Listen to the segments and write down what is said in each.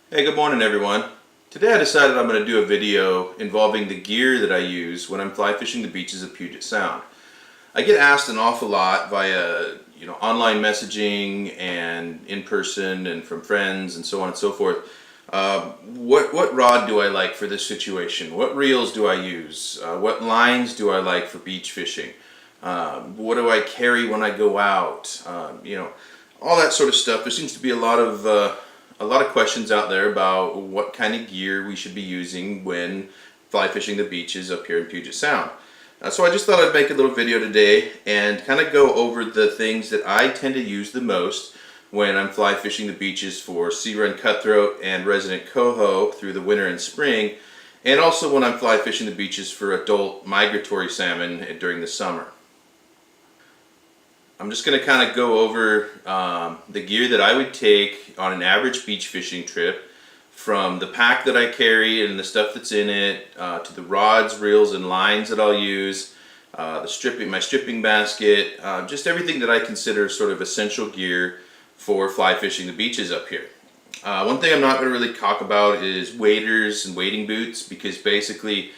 Hey, good morning everyone. Today I decided I'm going to do a video involving the gear that I use when I'm fly fishing the beaches of Puget Sound. I get asked an awful lot via online messaging and in person and from friends and so on and so forth. What rod do I like for this situation? What reels do I use? What lines do I like for beach fishing? What do I carry when I go out? All that sort of stuff. There seems to be a lot of questions out there about what kind of gear we should be using when fly fishing the beaches up here in Puget Sound. So I just thought I'd make a little video today and kind of go over the things that I tend to use the most when I'm fly fishing the beaches for sea run cutthroat and resident coho through the winter and spring, and also when I'm fly fishing the beaches for adult migratory salmon during the summer. I'm just going to kind of go over the gear that I would take on an average beach fishing trip, from the pack that I carry and the stuff that's in it, to the rods, reels, and lines that I'll use, my stripping basket, just everything that I consider sort of essential gear for fly fishing the beaches up here. One thing I'm not going to really talk about is waders and wading boots, because basically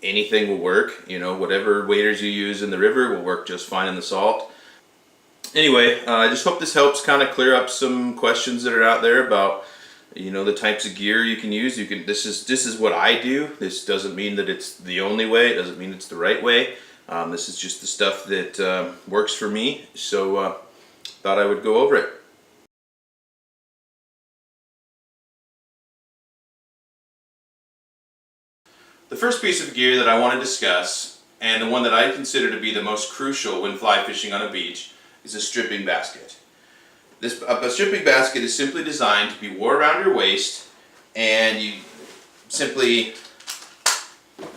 anything will work. Whatever waders you use in the river will work just fine in the salt. Anyway, I just hope this helps kind of clear up some questions that are out there about the types of gear you can use. This is what I do. This doesn't mean that it's the only way. It doesn't mean it's the right way. This is just the stuff that works for me. So thought I would go over it. The first piece of gear that I want to discuss, and the one that I consider to be the most crucial when fly fishing on a beach, is a stripping basket. A stripping basket is simply designed to be wore around your waist, and you simply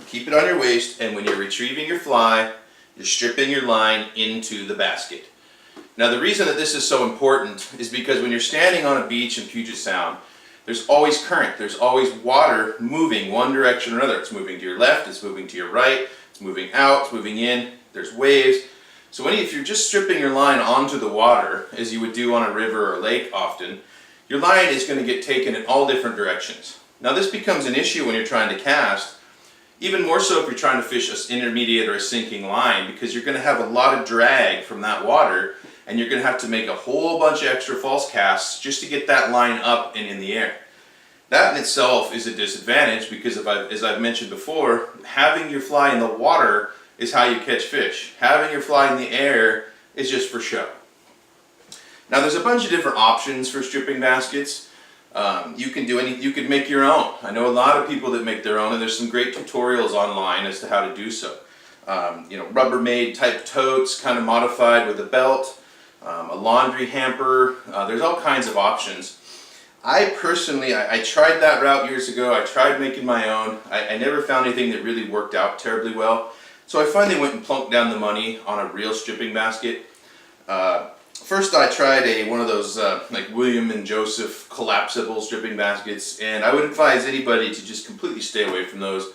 keep it on your waist, and when you're retrieving your fly, you're stripping your line into the basket. Now, the reason that this is so important is because when you're standing on a beach in Puget Sound, there's always current, there's always water moving one direction or another. It's moving to your left, it's moving to your right, it's moving out, it's moving in, there's waves. So if you're just stripping your line onto the water, as you would do on a river or lake often, your line is going to get taken in all different directions. Now, this becomes an issue when you're trying to cast, even more so if you're trying to fish an intermediate or a sinking line, because you're going to have a lot of drag from that water, and you're going to have to make a whole bunch of extra false casts just to get that line up and in the air. That in itself is a disadvantage, because as I've mentioned before, having your fly in the water is how you catch fish. Having your fly in the air is just for show. Now, there's a bunch of different options for stripping baskets. You can make your own. I know a lot of people that make their own, and there's some great tutorials online as to how to do so. Rubbermaid type totes, kind of modified with a belt, a laundry hamper. There's all kinds of options. I personally, I tried that route years ago. I tried making my own. I never found anything that really worked out terribly well. So I finally went and plunked down the money on a real stripping basket. First I tried one of those like William and Joseph collapsible stripping baskets, and I would advise anybody to just completely stay away from those.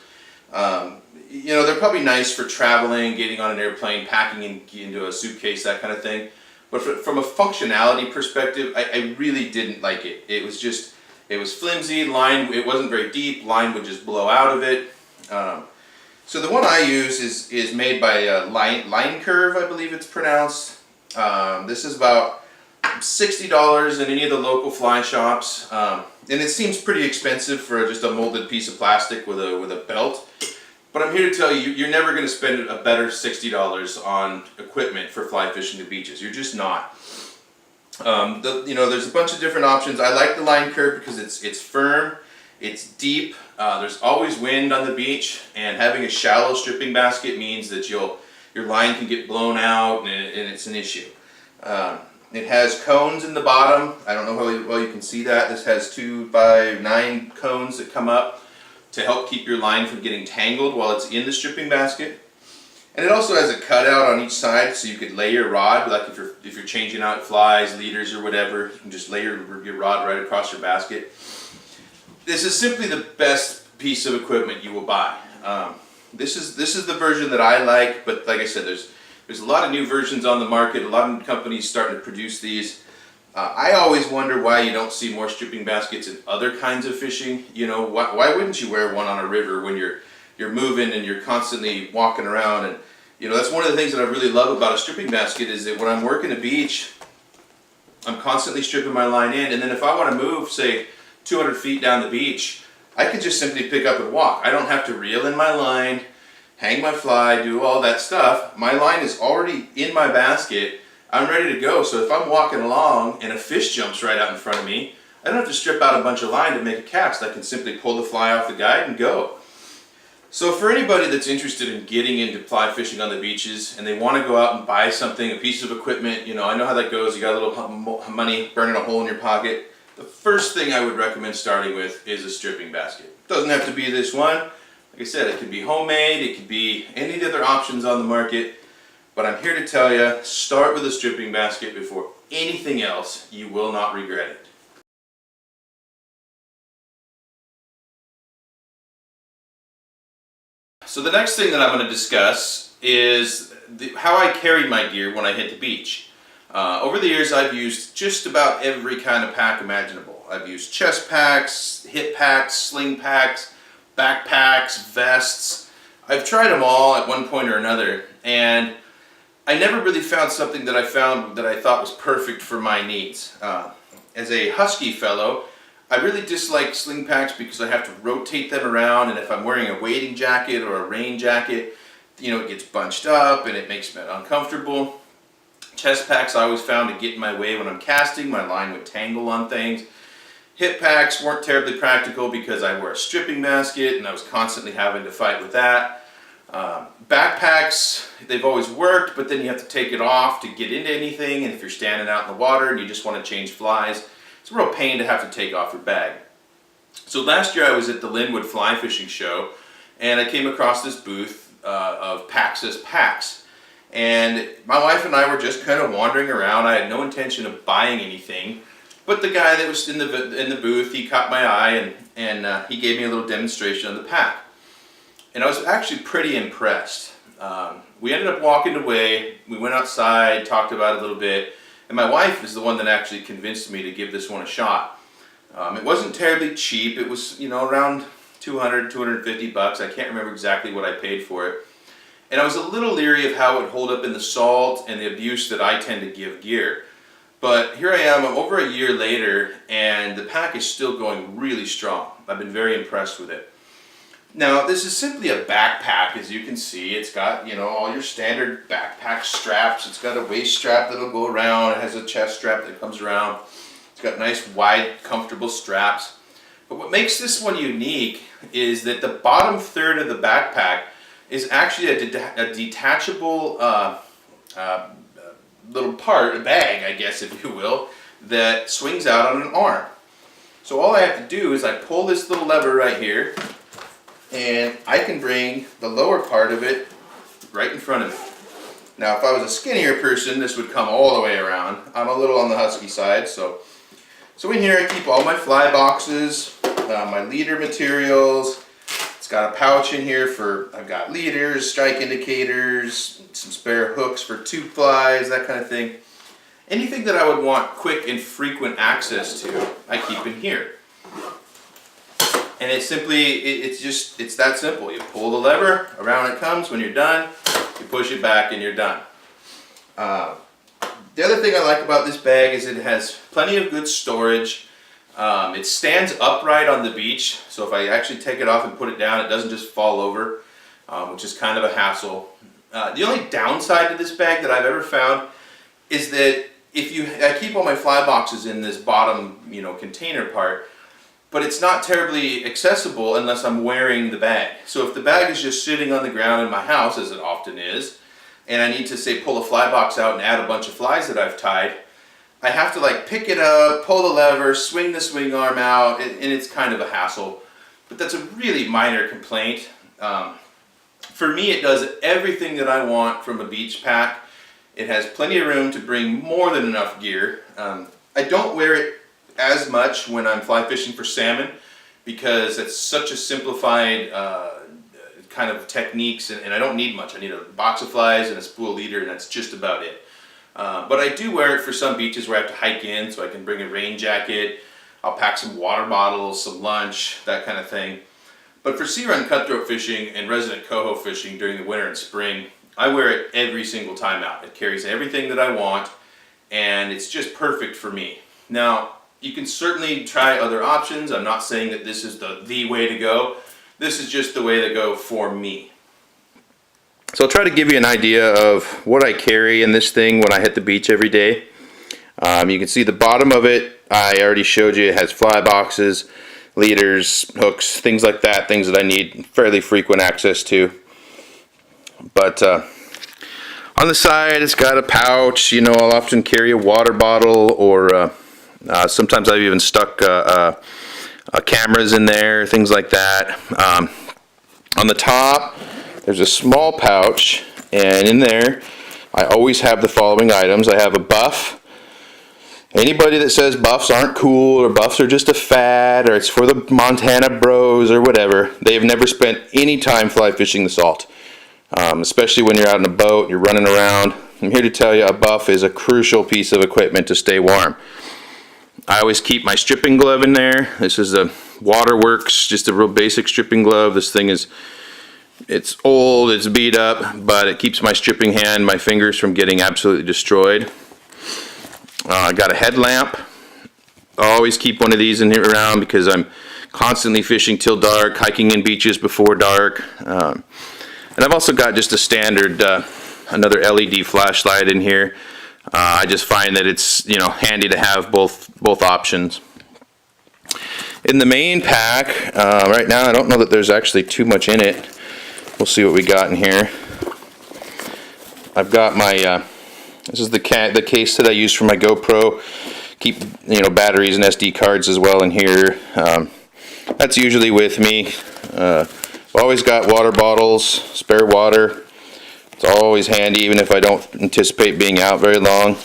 They're probably nice for traveling, getting on an airplane, packing into a suitcase, that kind of thing. But from a functionality perspective, I really didn't like it. It was flimsy, it wasn't very deep, line would just blow out of it. So the one I use is made by Line Curve, I believe it's pronounced. This is about $60 in any of the local fly shops, and it seems pretty expensive for just a molded piece of plastic with a belt. But I'm here to tell you, you're never going to spend a better $60 on equipment for fly fishing the beaches. You're just not. There's a bunch of different options. I like the Line Curve because it's firm. It's deep, there's always wind on the beach, and having a shallow stripping basket means that your line can get blown out, and it's an issue. It has cones in the bottom. I don't know how well you can see that. This has 2 by 9 cones that come up to help keep your line from getting tangled while it's in the stripping basket. And it also has a cutout on each side, so you could lay your rod, like if you're changing out flies, leaders, or whatever, you can just lay your rod right across your basket. This is simply the best piece of equipment you will buy. This is the version that I like, but like I said, there's a lot of new versions on the market. A lot of companies starting to produce these. I always wonder why you don't see more stripping baskets in other kinds of fishing. You know, why wouldn't you wear one on a river when you're moving and you're constantly walking around? And you know, that's one of the things that I really love about a stripping basket is that when I'm working a beach, I'm constantly stripping my line in, and then if I want to move, say, 200 feet down the beach, I can just simply pick up and walk. I don't have to reel in my line, hang my fly, do all that stuff. My line is already in my basket. I'm ready to go. So if I'm walking along and a fish jumps right out in front of me, I don't have to strip out a bunch of line to make a cast. I can simply pull the fly off the guide and go. So for anybody that's interested in getting into fly fishing on the beaches and they want to go out and buy something, a piece of equipment, you know, I know how that goes. You got a little money burning a hole in your pocket. The first thing I would recommend starting with is a stripping basket. It doesn't have to be this one. Like I said, it could be homemade, it could be any of the other options on the market. But I'm here to tell you, start with a stripping basket before anything else. You will not regret it. So the next thing that I'm going to discuss is how I carry my gear when I hit the beach. Over the years I've used just about every kind of pack imaginable. I've used chest packs, hip packs, sling packs, backpacks, vests. I've tried them all at one point or another, and I never really found something that I thought was perfect for my needs. As a husky fellow, I really dislike sling packs because I have to rotate them around, and if I'm wearing a wading jacket or a rain jacket, you know, it gets bunched up and it makes me uncomfortable. Chest packs I always found to get in my way when I'm casting. My line would tangle on things. Hip packs weren't terribly practical because I wear a stripping basket and I was constantly having to fight with that. Backpacks, they've always worked, but then you have to take it off to get into anything, and if you're standing out in the water and you just want to change flies, it's a real pain to have to take off your bag. So last year I was at the Linwood Fly Fishing Show, and I came across this booth of Pax's packs. And my wife and I were just kind of wandering around. I had no intention of buying anything, but the guy that was in the booth, he caught my eye, and he gave me a little demonstration of the pack. And I was actually pretty impressed. We ended up walking away, we went outside, talked about it a little bit, and my wife is the one that actually convinced me to give this one a shot. It wasn't terribly cheap. It was, you know, around $200, $250. I can't remember exactly what I paid for it. And I was a little leery of how it would hold up in the salt and the abuse that I tend to give gear. But here I am, I'm over a year later, and the pack is still going really strong. I've been very impressed with it. Now, this is simply a backpack, as you can see. It's got, you know, all your standard backpack straps. It's got a waist strap that'll go around. It has a chest strap that comes around. It's got nice, wide, comfortable straps. But what makes this one unique is that the bottom third of the backpack is actually a detachable little part, a bag, I guess, if you will, that swings out on an arm. So all I have to do is I pull this little lever right here, and I can bring the lower part of it right in front of me. Now, if I was a skinnier person, this would come all the way around. I'm a little on the husky side, so in here I keep all my fly boxes, my leader materials. It's got a pouch in here for, I've got leaders, strike indicators, some spare hooks for tube flies, that kind of thing. Anything that I would want quick and frequent access to, I keep in here. And it's simply, it's that simple. You pull the lever, around it comes. When you're done, you push it back and you're done. The other thing I like about this bag is it has plenty of good storage. It stands upright on the beach, so if I actually take it off and put it down, it doesn't just fall over, which is kind of a hassle. The only downside to this bag that I've ever found is that I keep all my fly boxes in this bottom, you know, container part, but it's not terribly accessible unless I'm wearing the bag. So if the bag is just sitting on the ground in my house, as it often is, and I need to, say, pull a fly box out and add a bunch of flies that I've tied, I have to like pick it up, pull the lever, swing the swing arm out, and it's kind of a hassle. But that's a really minor complaint. For me, it does everything that I want from a beach pack. It has plenty of room to bring more than enough gear. I don't wear it as much when I'm fly fishing for salmon because it's such a simplified kind of techniques, and I don't need much. I need a box of flies and a spool leader, and that's just about it. But I do wear it for some beaches where I have to hike in, so I can bring a rain jacket. I'll pack some water bottles, some lunch, that kind of thing. But for sea run cutthroat fishing and resident coho fishing during the winter and spring, I wear it every single time out. It carries everything that I want, and it's just perfect for me. Now, you can certainly try other options. I'm not saying that this is the way to go. This is just the way to go for me. So I'll try to give you an idea of what I carry in this thing when I hit the beach every day. You can see the bottom of it, I already showed you. It has fly boxes, leaders, hooks, things like that, things that I need fairly frequent access to. But on the side, it's got a pouch. You know, I'll often carry a water bottle, or sometimes I've even stuck cameras in there, things like that. On the top, there's a small pouch, and in there, I always have the following items. I have a buff. Anybody that says buffs aren't cool, or buffs are just a fad, or it's for the Montana bros, or whatever, they have never spent any time fly fishing the salt. Especially when you're out in a boat, you're running around. I'm here to tell you a buff is a crucial piece of equipment to stay warm. I always keep my stripping glove in there. This is a Waterworks, just a real basic stripping glove. This thing it's old, it's beat up, but it keeps my stripping hand, my fingers from getting absolutely destroyed. I got a headlamp. I always keep one of these in here around because I'm constantly fishing till dark, hiking in beaches before dark. And I've also got just a standard, another LED flashlight in here. I just find that it's, you know, handy to have both options. In the main pack, right now I don't know that there's actually too much in it. We'll see what we got in here. I've got my, this is the case that I use for my GoPro. Keep, you know, batteries and SD cards as well in here. That's usually with me. Always got water bottles, spare water. It's always handy, even if I don't anticipate being out very long.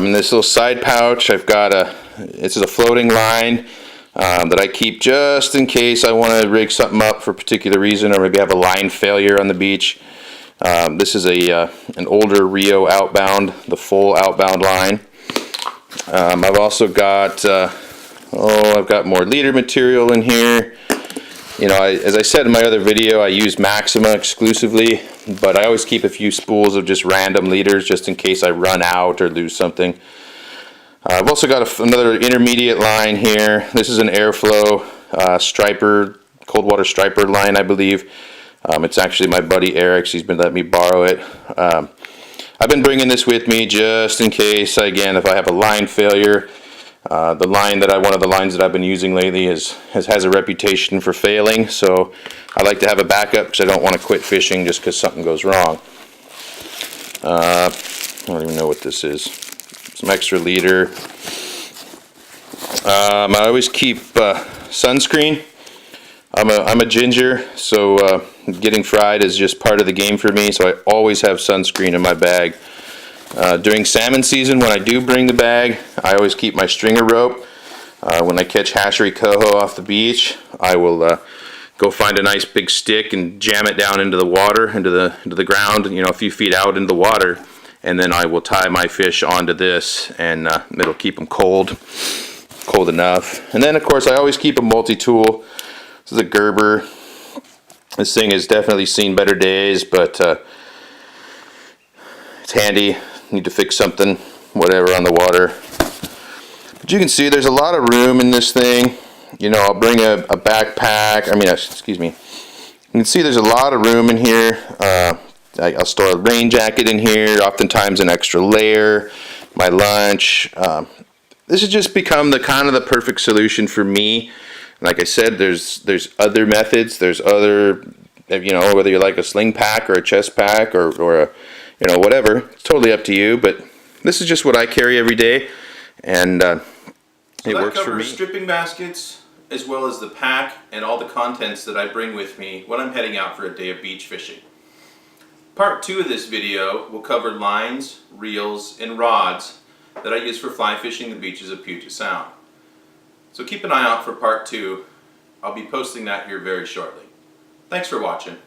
In this little side pouch, I've got this is a floating line that I keep just in case I want to rig something up for a particular reason, or maybe have a line failure on the beach. This is an older Rio outbound, the full outbound line. I've also got, I've got more leader material in here. You know, as I said in my other video, I use Maxima exclusively, but I always keep a few stools of just random leaders just in case I run out or lose something. I've also got another intermediate line here. This is an Airflow striper, cold water striper line, I believe. It's actually my buddy Eric's. He's been letting me borrow it. I've been bringing this with me just in case, again, if I have a line failure. One of the lines that I've been using lately has a reputation for failing, so I like to have a backup because I don't want to quit fishing just because something goes wrong. I don't even know what this is. Some extra leader. I always keep sunscreen. I'm a ginger, so getting fried is just part of the game for me, so I always have sunscreen in my bag. During salmon season, when I do bring the bag, I always keep my stringer rope. When I catch hatchery coho off the beach, I will go find a nice big stick and jam it down into the water, into the ground, you know, a few feet out into the water, and then I will tie my fish onto this, and it'll keep them cold enough. And then, of course, I always keep a multi-tool. This is a Gerber. This thing has definitely seen better days, but it's handy. Need to fix something, whatever, on the water. But you can see there's a lot of room in this thing. You know, I'll bring a backpack. Excuse me. You can see there's a lot of room in here. I'll store a rain jacket in here, oftentimes an extra layer, my lunch. This has just become the perfect solution for me. Like I said, there's other methods. There's other, you know, whether you like a sling pack or a chest pack or a, you know, whatever. It's totally up to you, but this is just what I carry every day, and it works for me. Stripping baskets, as well as the pack and all the contents that I bring with me when I'm heading out for a day of beach fishing. Part 2 of this video will cover lines, reels, and rods that I use for fly fishing the beaches of Puget Sound. So keep an eye out for part 2. I'll be posting that here very shortly. Thanks for watching.